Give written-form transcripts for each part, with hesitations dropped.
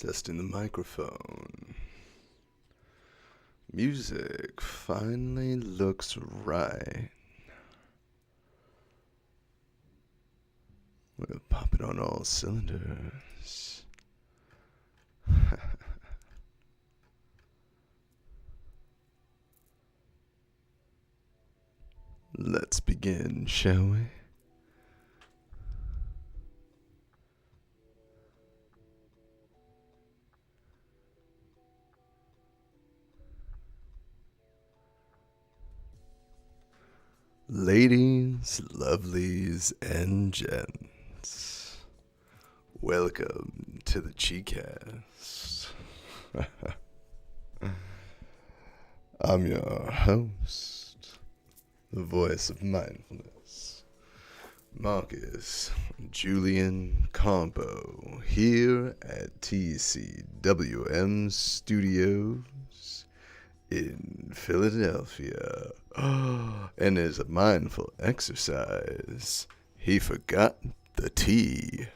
Testing the microphone. Music finally looks right. We'll pop it on all cylinders. Let's begin, shall we? Ladies, lovelies, and gents, welcome to the Chicast. I'm your host, the voice of mindfulness, Marcus Julian Compo, here at TCWM Studios in Philadelphia. And as a mindful exercise, he forgot the T.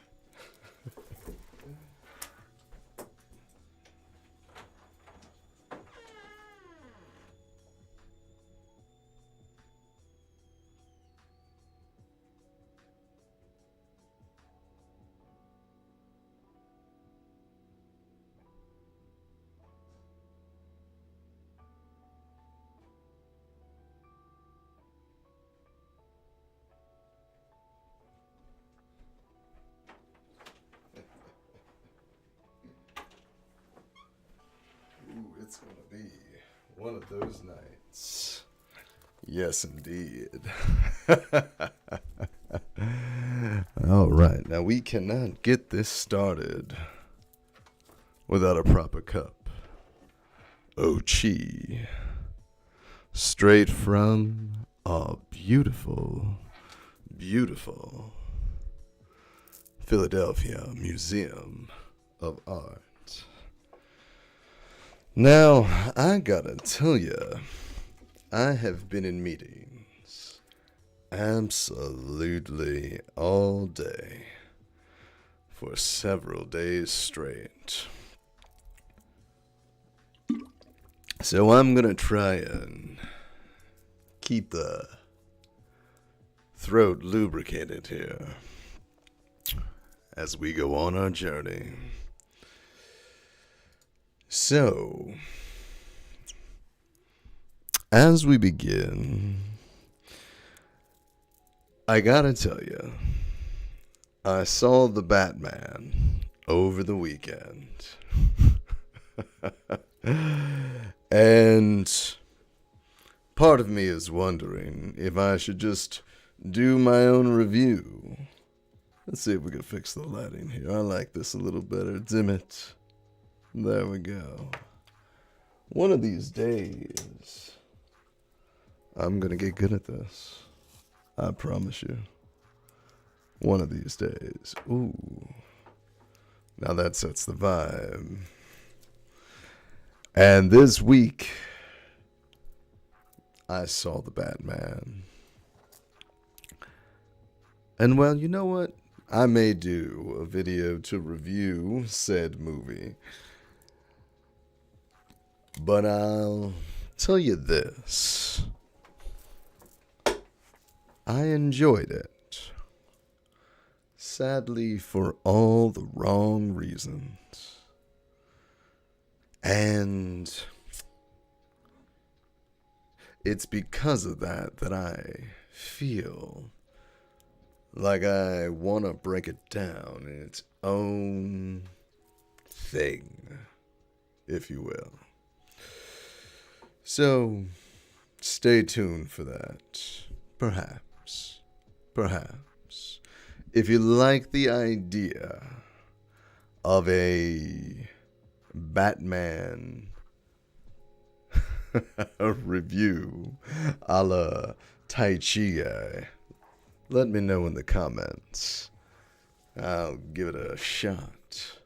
It's gonna be one of those nights. Yes, indeed. All right, now we cannot get this started without a proper cup. Oh, chi. Straight from our beautiful, beautiful Philadelphia Museum of Art. Now, I gotta tell ya, I have been in meetings absolutely all day for several days straight. So I'm gonna try and keep the throat lubricated here as we go on our journey. So, as we begin, I gotta tell you, I saw the Batman over the weekend. And part of me is wondering if I should just do my own review. Let's see if we can fix the lighting here. I like this a little better. Dim it. There we go. One of these days, I'm gonna get good at this. I promise you. One of these days. Ooh. Now that sets the vibe. And this week, I saw the Batman. And well, you know what? I may do a video to review said movie. But I'll tell you this. I enjoyed it. Sadly, for all the wrong reasons. And it's because of that that I feel like I want to break it down in its own thing, if you will. So, stay tuned for that. Perhaps. If you like the idea of a Batman review a la Tai Chi guy, let me know in the comments. I'll give it a shot.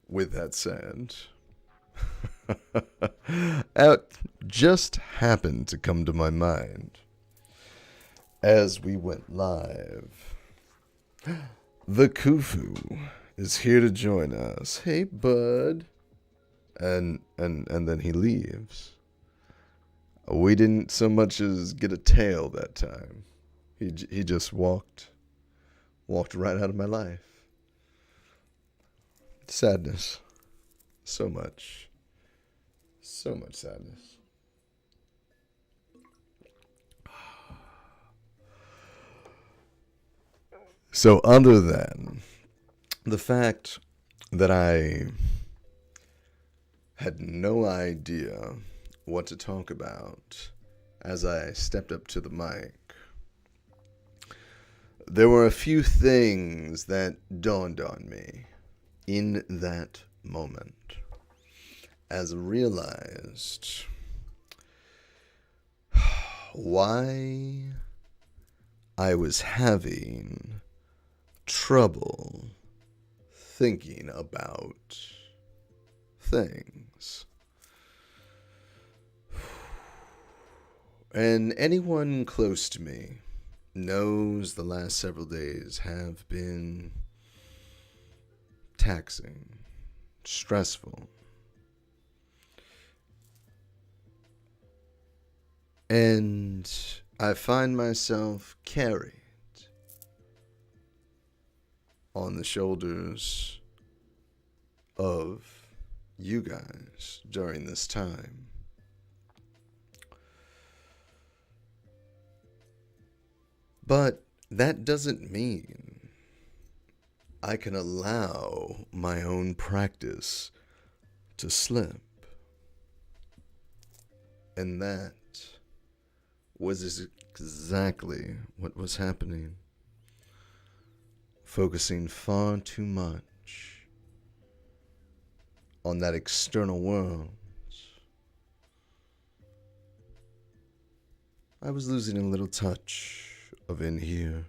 With that said, it just happened to come to my mind as we went live. The Khufu is here to join us. Hey, bud. And then he leaves. We didn't so much as get a tail that time. He just walked right out of my life. Sadness. So much sadness. So other than the fact that I had no idea what to talk about as I stepped up to the mic, there were a few things that dawned on me in that moment as I realized why I was having trouble thinking about things. And anyone close to me knows the last several days have been taxing, stressful. And I find myself carried on the shoulders of you guys during this time. But that doesn't mean I can allow my own practice to slip. And that was exactly what was happening. Focusing far too much on that external world. I was losing a little touch of in here.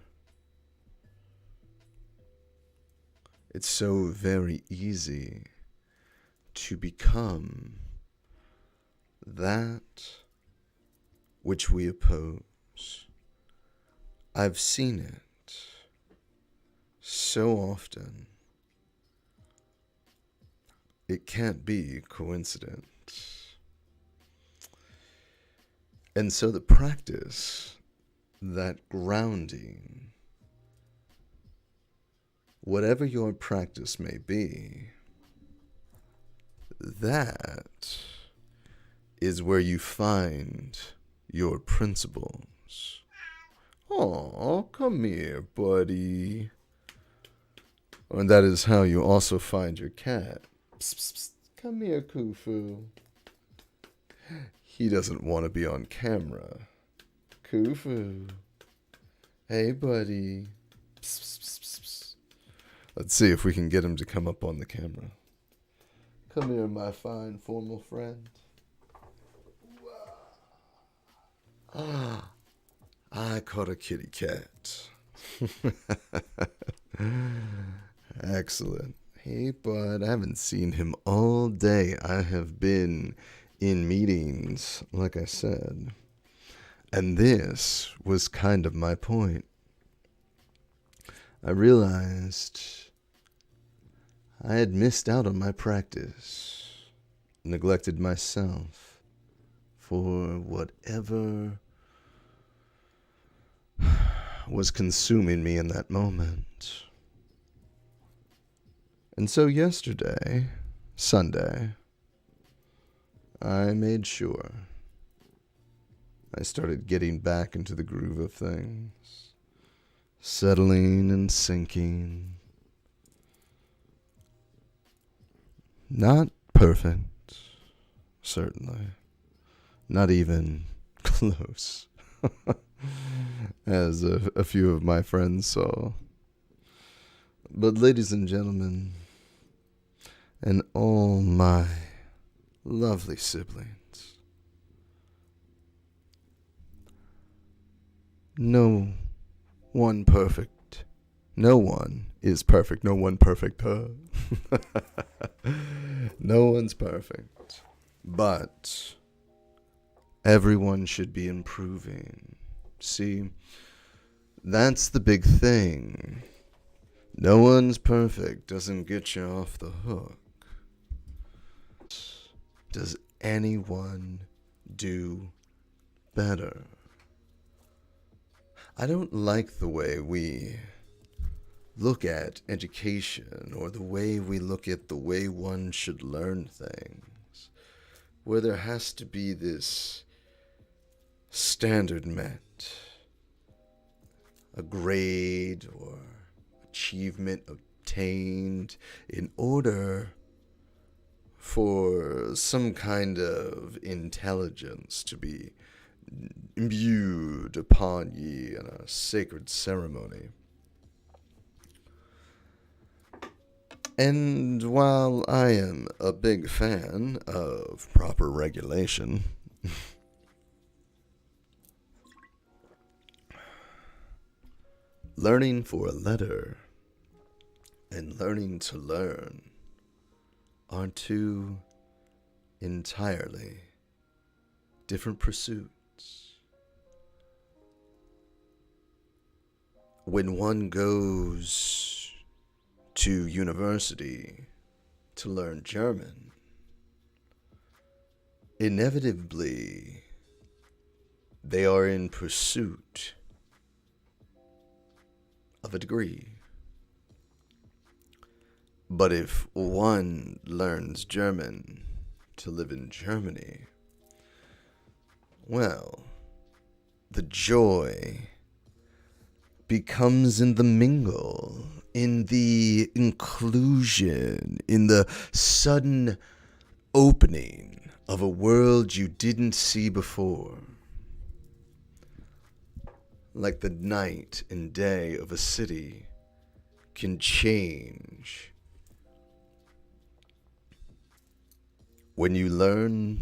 It's so very easy to become that which we oppose. I've seen it so often. It can't be coincidence. And so the practice, that grounding, whatever your practice may be, that is where you find your principles. Aw, come here, buddy. And that is how you also find your cat. Psst, psst, psst. Come here, Khufu. He doesn't want to be on camera. Khufu. Hey, buddy. Psst, psst, psst, psst, psst. Let's see if we can get him to come up on the camera. Come here, my fine formal friend. Ah, I caught a kitty cat. Excellent. Hey, bud, I haven't seen him all day. I have been in meetings, like I said. And this was kind of my point. I realized I had missed out on my practice, neglected myself for whatever was consuming me in that moment. And so yesterday, Sunday, I made sure I started getting back into the groove of things, settling and sinking. Not perfect, certainly. Not even close, as a few of my friends saw. But ladies and gentlemen, and all my lovely siblings, no one perfect. No one is perfect. No one perfect, huh? No one's perfect. But everyone should be improving. See, that's the big thing. No one's perfect doesn't get you off the hook. Does anyone do better? I don't like the way we look at education or the way we look at the way one should learn things, where there has to be this standard met, a grade or achievement obtained in order for some kind of intelligence to be imbued upon ye in a sacred ceremony. And while I am a big fan of proper regulation, learning for a letter and learning to learn are two entirely different pursuits. When one goes to university to learn German, inevitably they are in pursuit of a degree. But if one learns German to live in Germany, well, the joy becomes in the mingle, in the inclusion, in the sudden opening of a world you didn't see before. Like the night and day of a city can change when you learn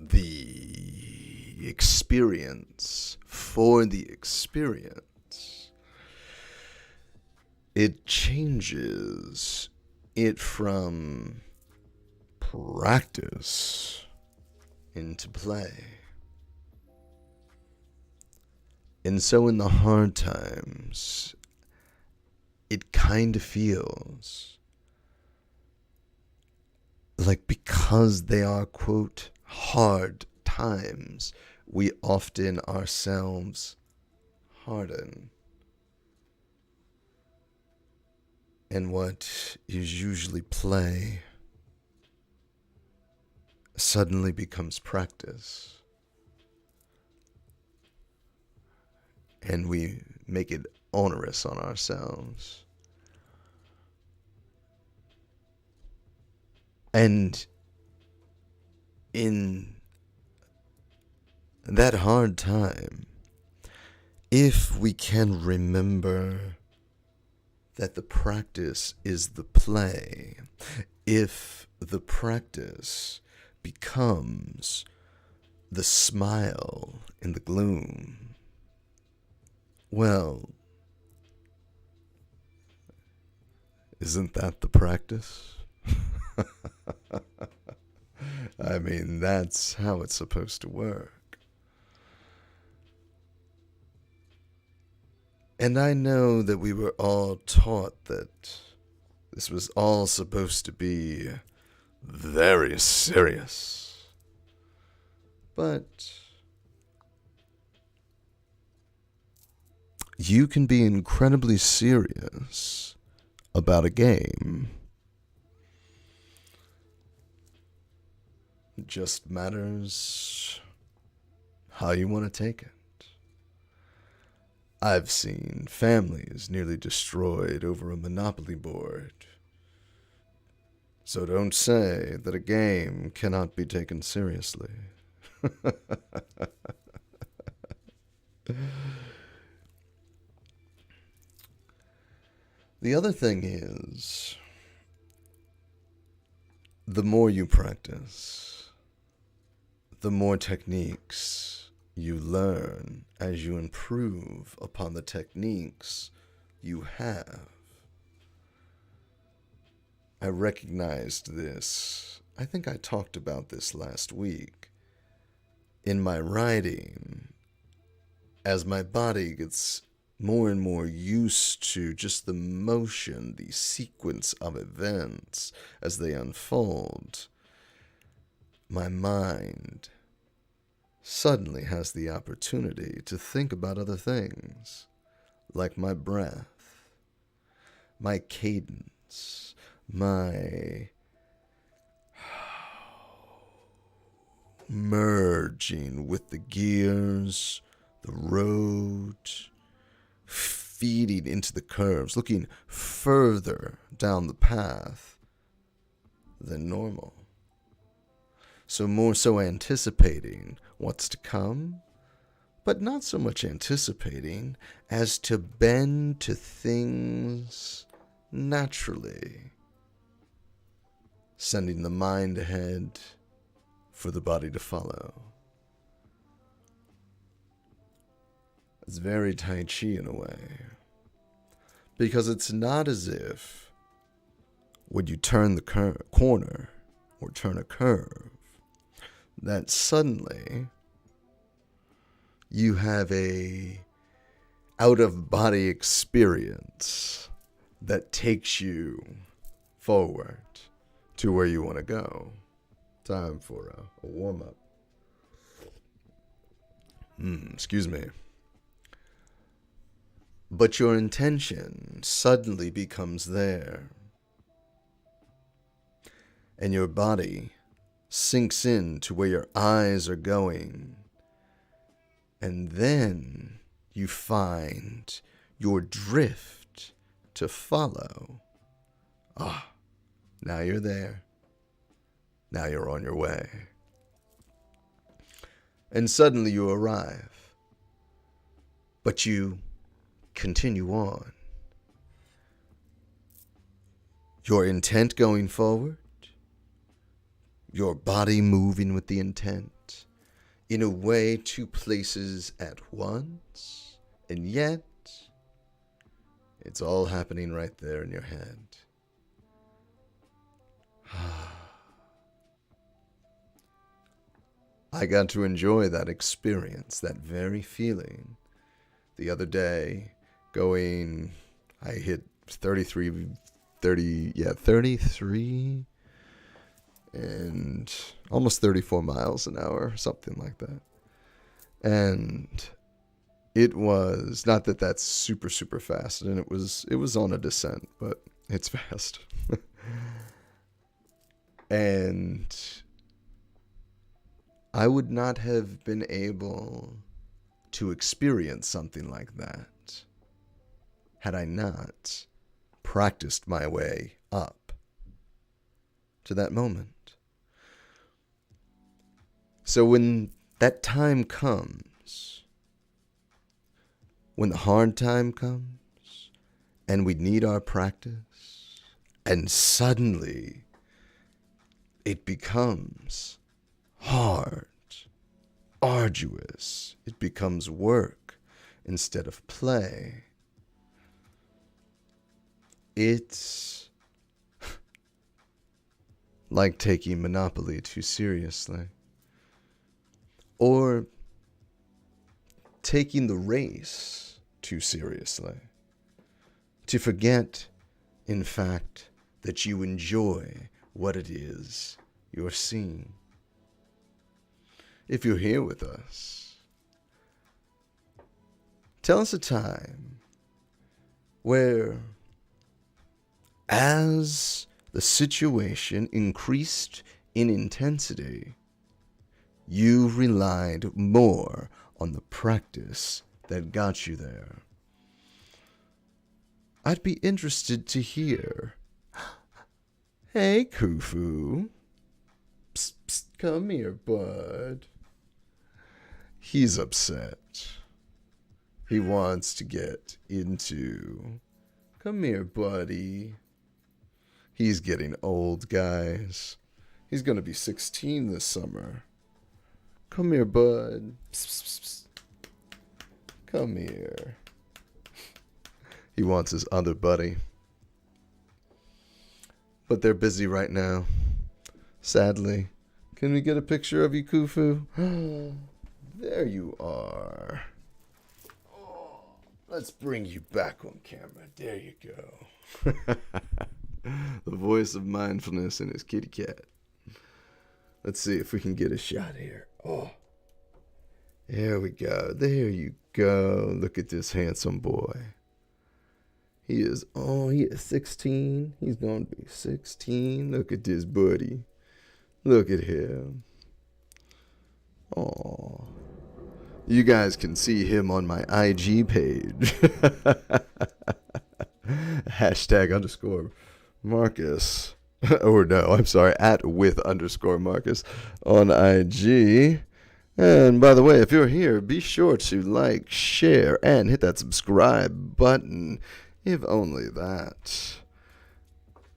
the experience for the experience. It changes it from practice into play. And so in the hard times, it kind of feels like, because they are, quote, hard times, we often ourselves harden. And what is usually play suddenly becomes practice. And we make it onerous on ourselves. And in that hard time, if we can remember that the practice is the play, if the practice becomes the smile in the gloom, well, isn't that the practice? I mean, that's how it's supposed to work. And I know that we were all taught that this was all supposed to be very serious. But you can be incredibly serious about a game. It just matters how you want to take it. I've seen families nearly destroyed over a Monopoly board. So don't say that a game cannot be taken seriously. The other thing is, the more you practice, the more techniques you learn as you improve upon the techniques you have. I recognized this, I think I talked about this last week, in my writing, as my body gets more and more used to just the motion, the sequence of events as they unfold, my mind suddenly has the opportunity to think about other things, like my breath, my cadence, my merging with the gears, the road, feeding into the curves, looking further down the path than normal. So more so anticipating what's to come, but not so much anticipating as to bend to things naturally, sending the mind ahead for the body to follow. It's very Tai Chi in a way, because it's not as if when you turn the corner or turn a curve, that suddenly you have a out-of-body experience that takes you forward to where you want to go. Time for a warm-up. Excuse me. But your intention suddenly becomes there, and your body sinks in to where your eyes are going, and then you find your drift to follow. Now you're there. Now you're on your way. And suddenly you arrive, but you continue on. Your intent going forward, your body moving with the intent, in a way, two places at once, and yet it's all happening right there in your head. I got to enjoy that experience, that very feeling. The other day, I hit 33 and almost 34 miles an hour, something like that. And it was, not that that's super, super fast, and it was on a descent, but it's fast. And I would not have been able to experience something like that had I not practiced my way up to that moment. So when that time comes, when the hard time comes, and we need our practice, and suddenly it becomes hard, arduous, it becomes work instead of play. It's like taking Monopoly too seriously, or taking the race too seriously, to forget, in fact, that you enjoy what it is you're seeing. If you're here with us, tell us a time where, as the situation increased in intensity, you relied more on the practice that got you there. I'd be interested to hear. Hey, Khufu. Psst, psst, come here, bud. He's upset. He wants to get into. Come here, buddy. He's getting old, guys. He's going to be 16 this summer. Come here, bud. Psst, psst, psst. Come here. He wants his other buddy. But they're busy right now. Sadly. Can we get a picture of you, Khufu? There you are. Let's bring you back on camera. There you go. The voice of mindfulness in his kitty cat. Let's see if we can get a shot here. Oh, there we go. There you go. Look at this handsome boy. He is 16. He's going to be 16. Look at this buddy. Look at him. Oh, you guys can see him on my IG page. #_ or no, I'm sorry, @with_Marcus on IG. And by the way, if you're here, be sure to like, share, and hit that subscribe button, if only that.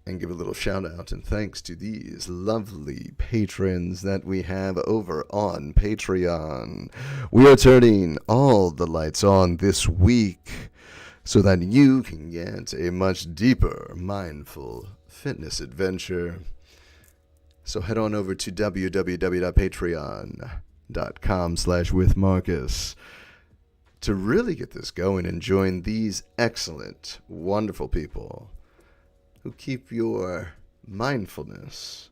And give a little shout out and thanks to these lovely patrons that we have over on Patreon. We are turning all the lights on this week so that you can get a much deeper mindful fitness adventure. So head on over to www.patreon.com/withmarcus to really get this going and join these excellent, wonderful people who keep your mindfulness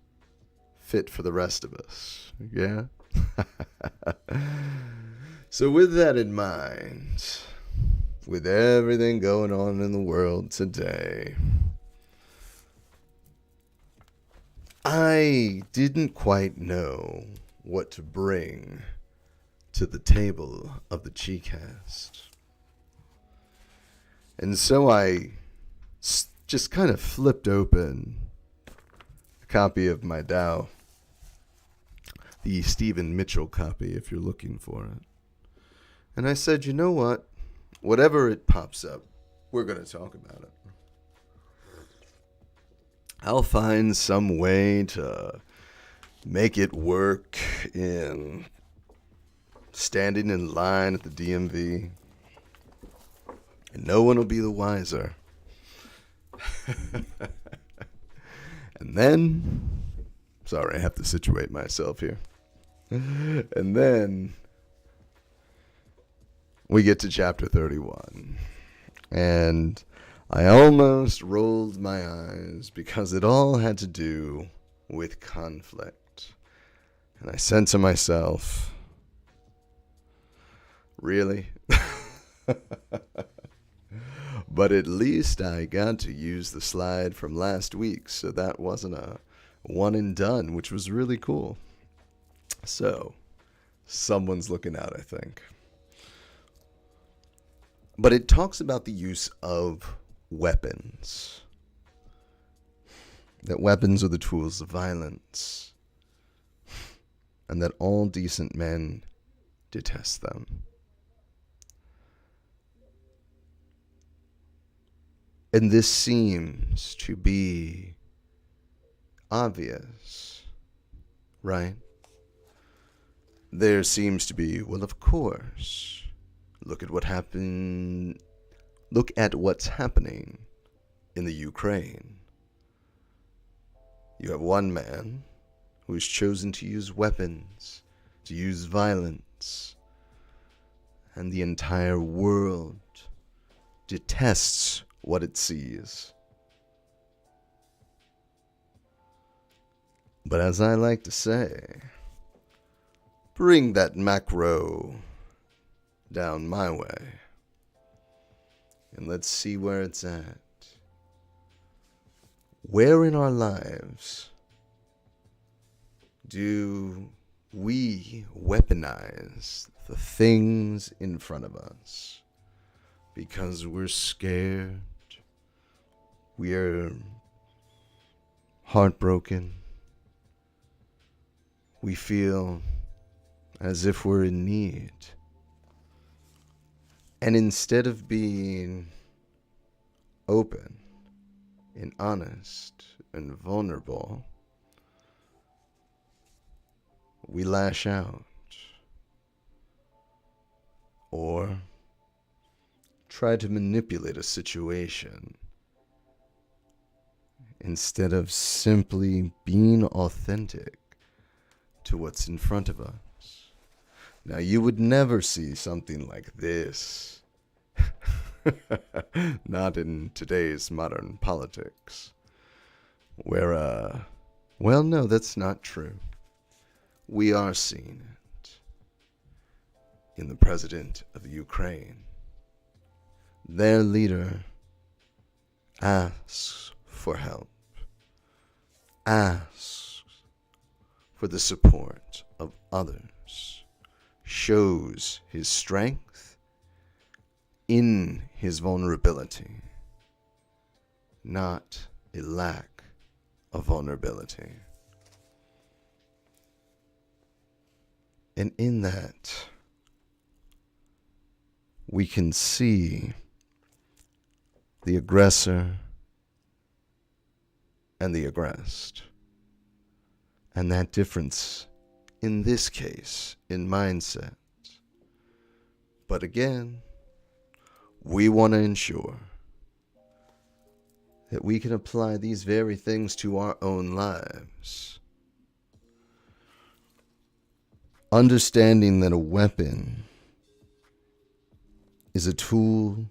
fit for the rest of us. Yeah? So with that in mind, with everything going on in the world today, I didn't quite know what to bring to the table of the Chicast. And so I just kind of flipped open a copy of my Tao, the Stephen Mitchell copy, if you're looking for it. And I said, you know what? Whatever it pops up, we're going to talk about it. I'll find some way to make it work in standing in line at the DMV, and no one will be the wiser. And then, sorry, I have to situate myself here. And then we get to chapter 31. And I almost rolled my eyes because it all had to do with conflict. And I said to myself, really? But at least I got to use the slide from last week, so that wasn't a one and done, which was really cool. So, someone's looking out, I think. But it talks about the use of weapons. That weapons are the tools of violence. And that all decent men detest them. And this seems to be obvious, right? There seems to be, well, of course, look at what's happening in the Ukraine. You have one man who has chosen to use weapons, to use violence, and the entire world detests what it sees. But as I like to say, bring that macro down my way, and let's see where it's at. Where in our lives do we weaponize the things in front of us because we're scared, we're heartbroken, we feel as if we're in need? And instead of being open and honest and vulnerable, we lash out or try to manipulate a situation instead of simply being authentic to what's in front of us. Now, you would never see something like this Not in today's modern politics. Where, well, no, that's not true. We are seeing it in the president of Ukraine. Their leader asks for help, asks for the support of others, shows his strength in his vulnerability, not a lack of vulnerability. And in that, we can see the aggressor and the aggressed. And that difference, in this case, in mindset. But again, we want to ensure that we can apply these very things to our own lives. Understanding that a weapon is a tool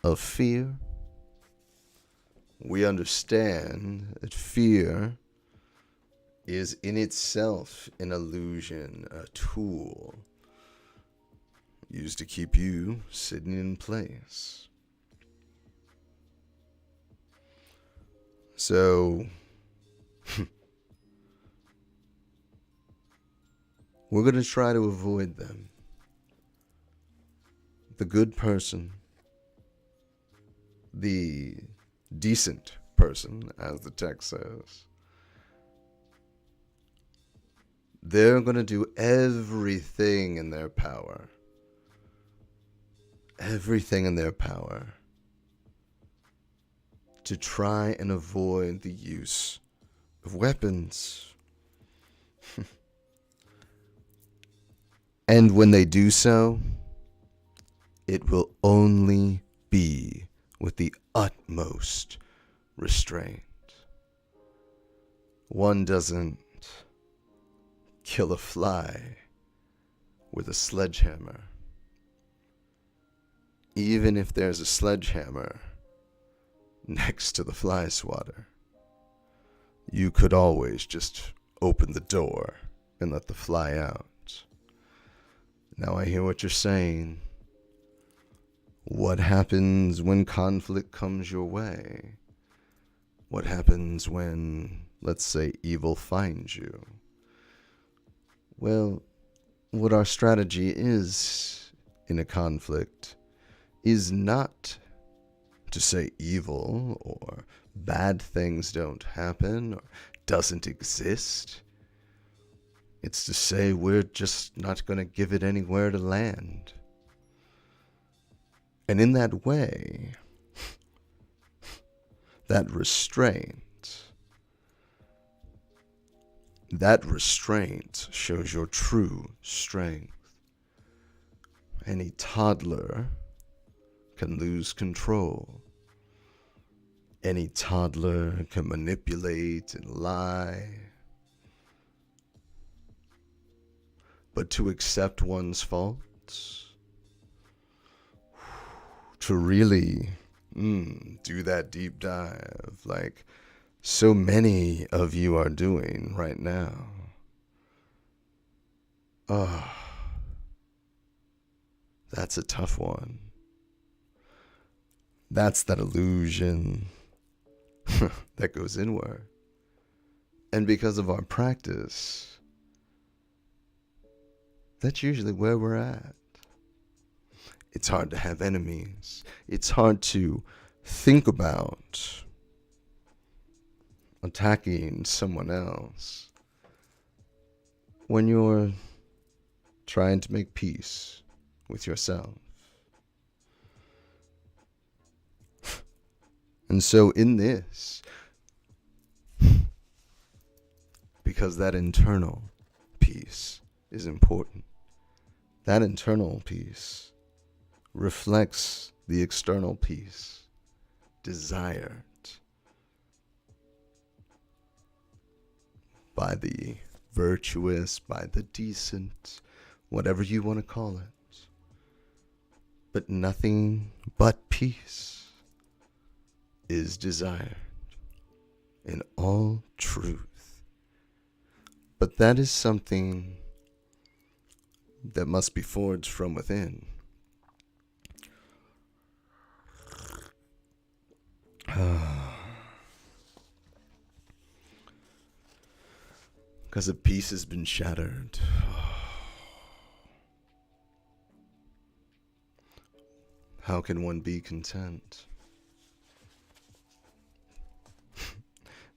of fear. We understand that fear is in itself an illusion, a tool used to keep you sitting in place. So, we're going to try to avoid them. The good person, the decent person, as the text says, they're going to do everything in their power. Everything in their power to try and avoid the use of weapons. And when they do so, it will only be with the utmost restraint. One doesn't kill a fly with a sledgehammer. Even if there's a sledgehammer next to the fly swatter, you could always just open the door and let the fly out. Now I hear what you're saying. What happens when conflict comes your way? What happens when, let's say, evil finds you? Well, what our strategy is in a conflict is not to say evil or bad things don't happen or doesn't exist. It's to say we're just not going to give it anywhere to land. And in that way, that restraint shows your true strength. Any toddler can lose control. Any toddler can manipulate and lie. But to accept one's faults, to really do that deep dive like so many of you are doing right now. That's a tough one. That's that illusion that goes inward. And because of our practice, that's usually where we're at. It's hard to have enemies. It's hard to think about attacking someone else when you're trying to make peace with yourself. And so in this, because that internal peace is important, that internal peace reflects the external peace desired by the virtuous, by the decent, whatever you want to call it. but nothing but peace is desired in all truth. But that is something that must be forged from within. Because a peace has been shattered. How can one be content?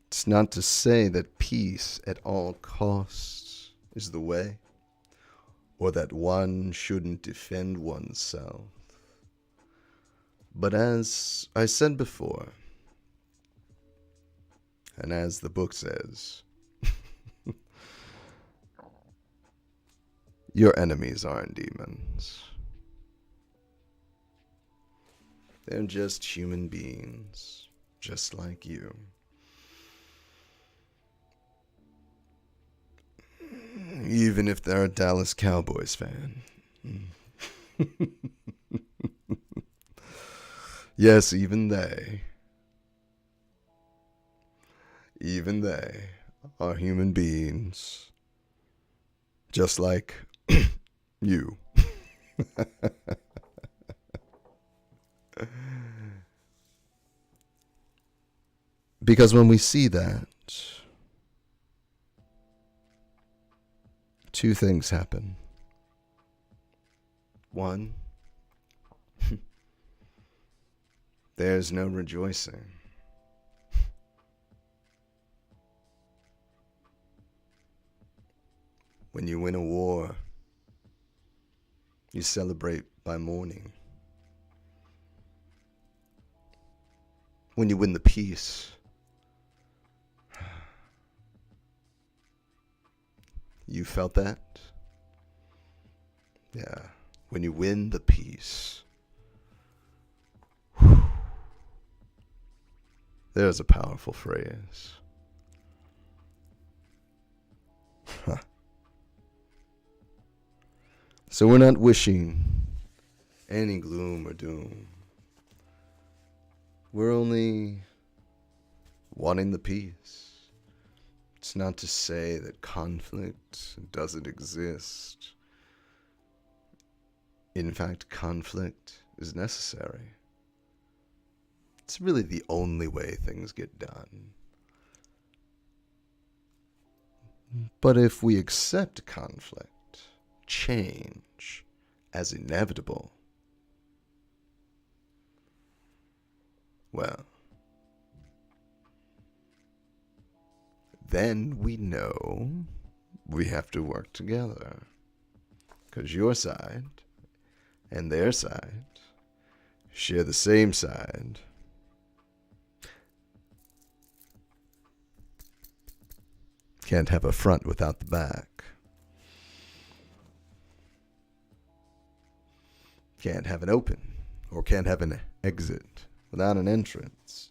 It's not to say that peace at all costs is the way, or that one shouldn't defend oneself. But as I said before, and as the book says, your enemies aren't demons. They're just human beings, just like you. Even if they're a Dallas Cowboys fan. Yes, even they are human beings, just like you. Because when we see that, two things happen. One, there's no rejoicing. When you win a war, you celebrate by mourning. When you win the peace, you felt that? Yeah. When you win the peace, there's a powerful phrase. So we're not wishing any gloom or doom. We're only wanting the peace. It's not to say that conflict doesn't exist. In fact, conflict is necessary. It's really the only way things get done. But if we accept conflict, change, as inevitable, well, then we know we have to work together. Because your side and their side share the same side. Can't have a front without the back. Can't have an open, or can't have an exit without an entrance.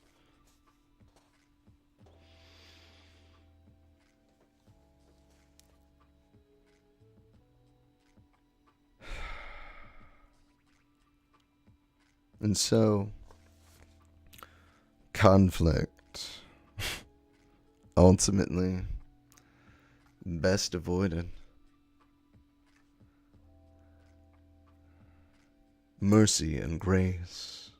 And so, conflict, ultimately, best avoided. Mercy and grace,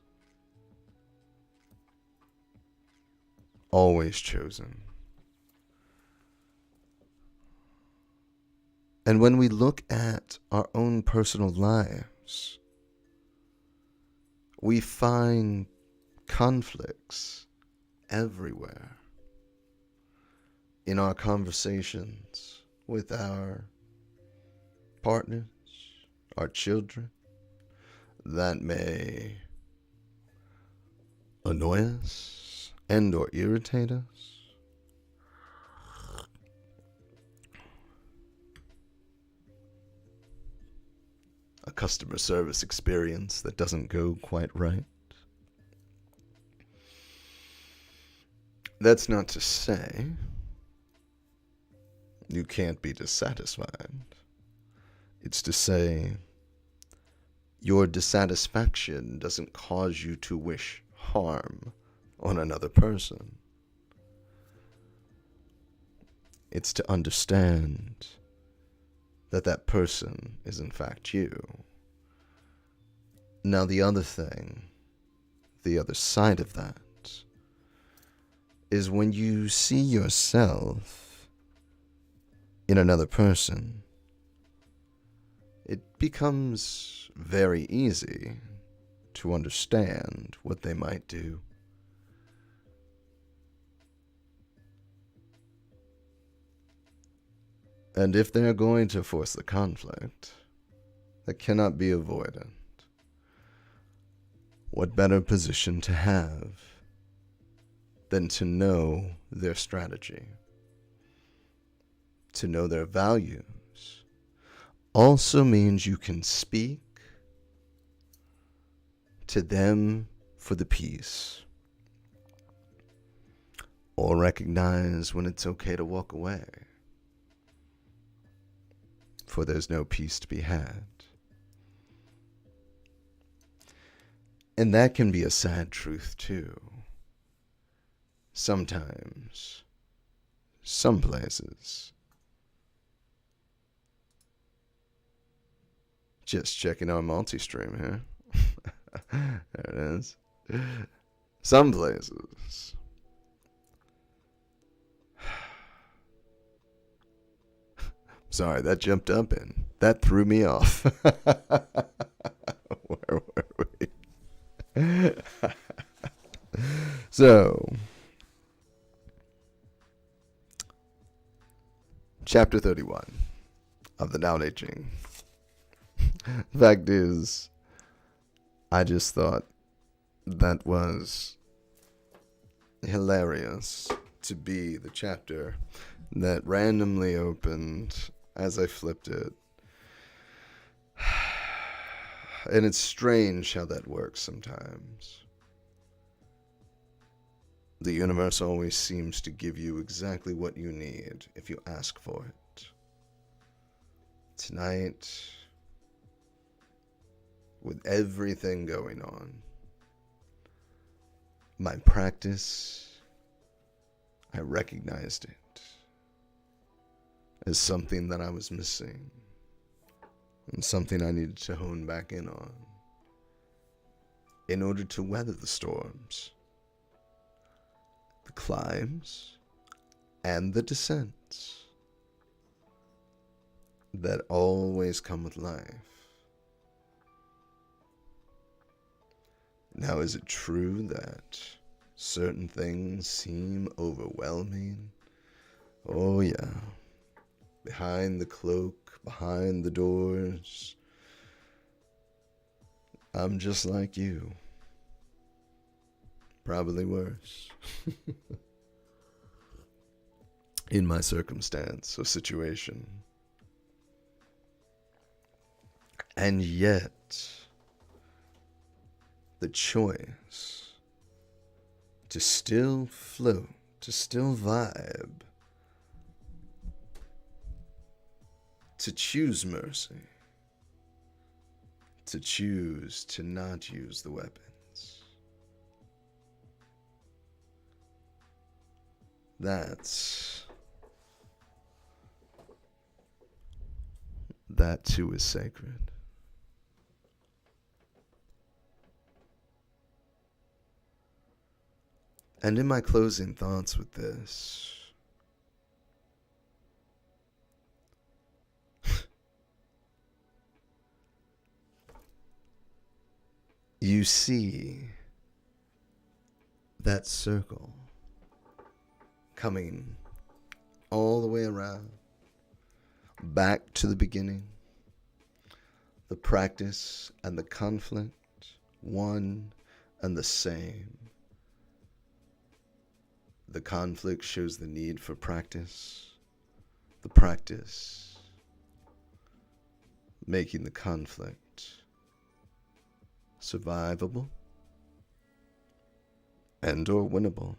always chosen. And when we look at our own personal lives, we find conflicts everywhere. In our conversations with our partners, our children, that may annoy us and or irritate us. A customer service experience that doesn't go quite right. That's not to say you can't be dissatisfied. It's to say Your dissatisfaction doesn't cause you to wish harm on another person. It's to understand that that person is in fact you. Now the other thing, the other side of that, is when you see yourself in another person, it becomes very easy to understand what they might do. And if they're going to force the conflict, that cannot be avoided. What better position to have than to know their strategy, to know their values, also means you can speak to them for the peace, or recognize when it's okay to walk away, for there's no peace to be had. And that can be a sad truth too. Sometimes, some places, just checking our multi-stream here. There it is. Some places, sorry, that jumped up in. That threw me off. Where were we? So, chapter 31 of the Tao Te Ching. The fact is, I just thought that was hilarious to be the chapter that randomly opened as I flipped it. And it's strange how that works sometimes. The universe always seems to give you exactly what you need if you ask for it. Tonight, with everything going on, my practice, I recognized it as something that I was missing and something I needed to hone back in on in order to weather the storms, the climbs, and the descents that always come with life. Now, is it true that certain things seem overwhelming? Oh yeah. Behind the cloak, behind the doors, I'm just like you. Probably worse. In my circumstance or situation. And yet, the choice to still float, to still vibe, to choose mercy, to choose to not use the weapons. That too is sacred. And in my closing thoughts with this, you see that circle coming all the way around, back to the beginning, the practice and the conflict, one and the same. The conflict shows the need for practice, the practice making the conflict survivable and or winnable.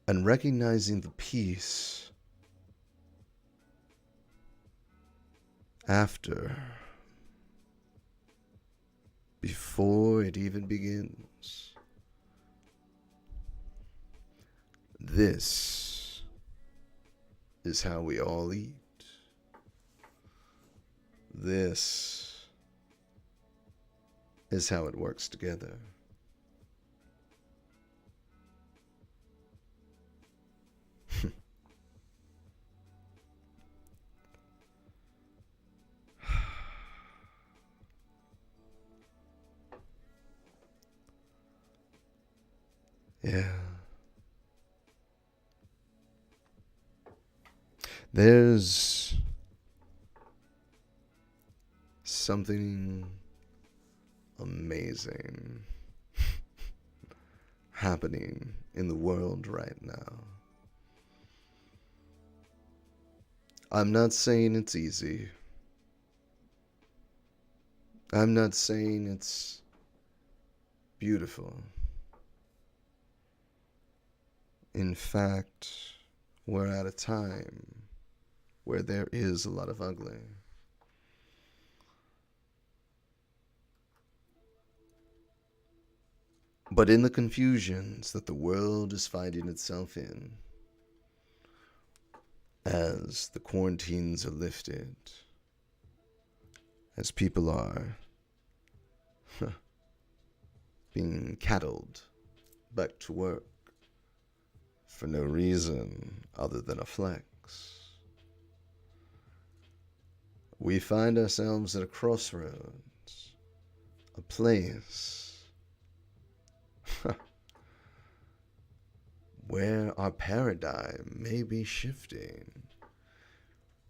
And recognizing the peace after, before it even begins. This is how we all eat. This is how it works together. Yeah. There's something amazing happening in the world right now. I'm not saying it's easy. I'm not saying it's beautiful. In fact, we're at a time where there is a lot of ugly. But in the confusions that the world is finding itself in, as the quarantines are lifted, as people are being cattled back to work for no reason other than a flex, we find ourselves at a crossroads, a place where our paradigm may be shifting.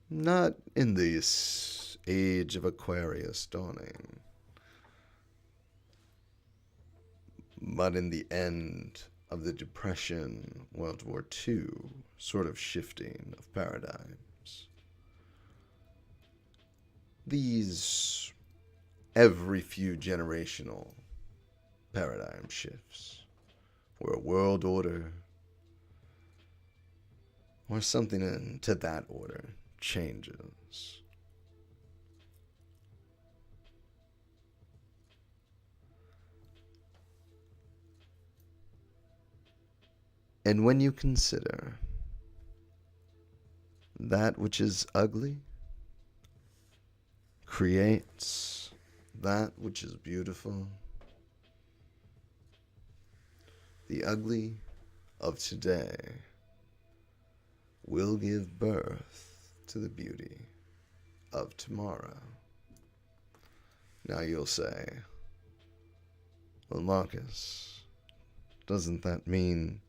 Not in this age of Aquarius dawning, but in the end of the Depression, World War II sort of shifting of paradigms. These every few generational paradigm shifts, where a world order or something into that order changes. And when you consider that which is ugly creates that which is beautiful, the ugly of today will give birth to the beauty of tomorrow. Now you'll say, well, Marcus, doesn't that mean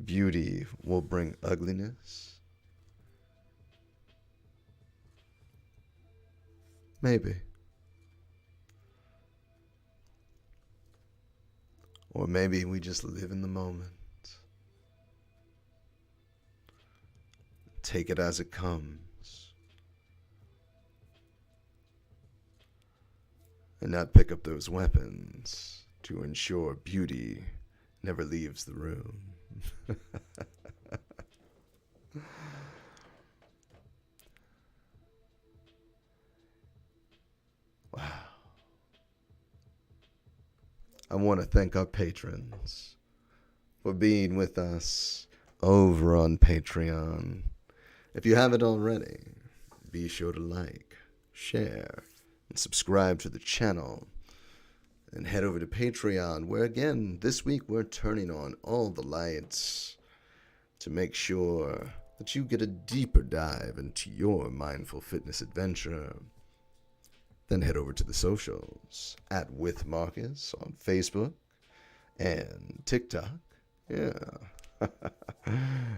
beauty will bring ugliness? Maybe. Or maybe we just live in the moment. Take it as it comes. And not pick up those weapons to ensure beauty never leaves the room. Wow. I want to thank our patrons for being with us over on Patreon. If you haven't already, be sure to like, share, and subscribe to the channel. And head over to Patreon, where again, this week we're turning on all the lights to make sure that you get a deeper dive into your mindful fitness adventure. Then head over to the socials, at With Marcus on Facebook and TikTok. Yeah.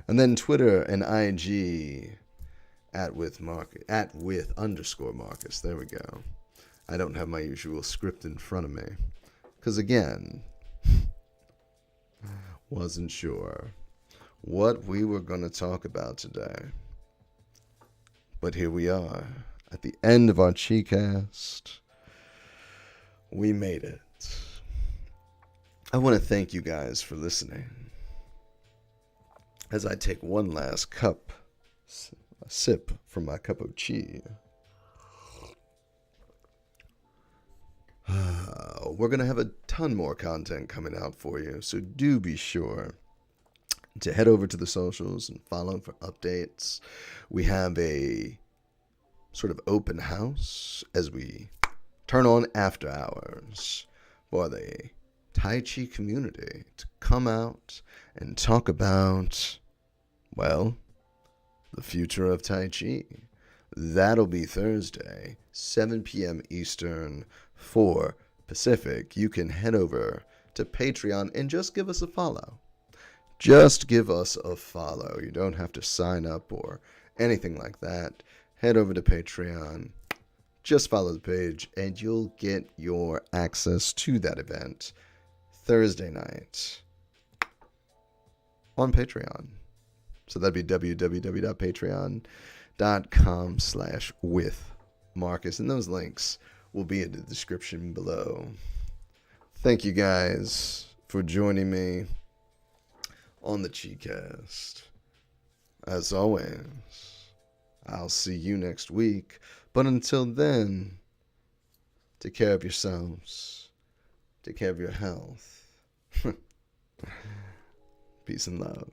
And then Twitter and IG at with _ Marcus. There we go. I don't have my usual script in front of me, because again, wasn't sure what we were going to talk about today. But here we are, at the end of our Chicast. We made it. I want to thank you guys for listening. As I take one last sip from my cup of tea. We're going to have a ton more content coming out for you, so do be sure to head over to the socials and follow for updates. We have a sort of open house as we turn on after hours for the Tai Chi community to come out and talk about, well, the future of Tai Chi. That'll be Thursday, 7 p.m. Eastern, 4 Pacific. You can head over to Patreon and just give us a follow. Just give us a follow. You don't have to sign up or anything like that. Head over to Patreon. Just follow the page and you'll get your access to that event Thursday night on Patreon. So that'd be www.patreon.com/withmarcus. And those links will be in the description below. Thank you guys for joining me on the Chicast. As always, I'll see you next week. But until then, take care of yourselves. Take care of your health. Peace and love.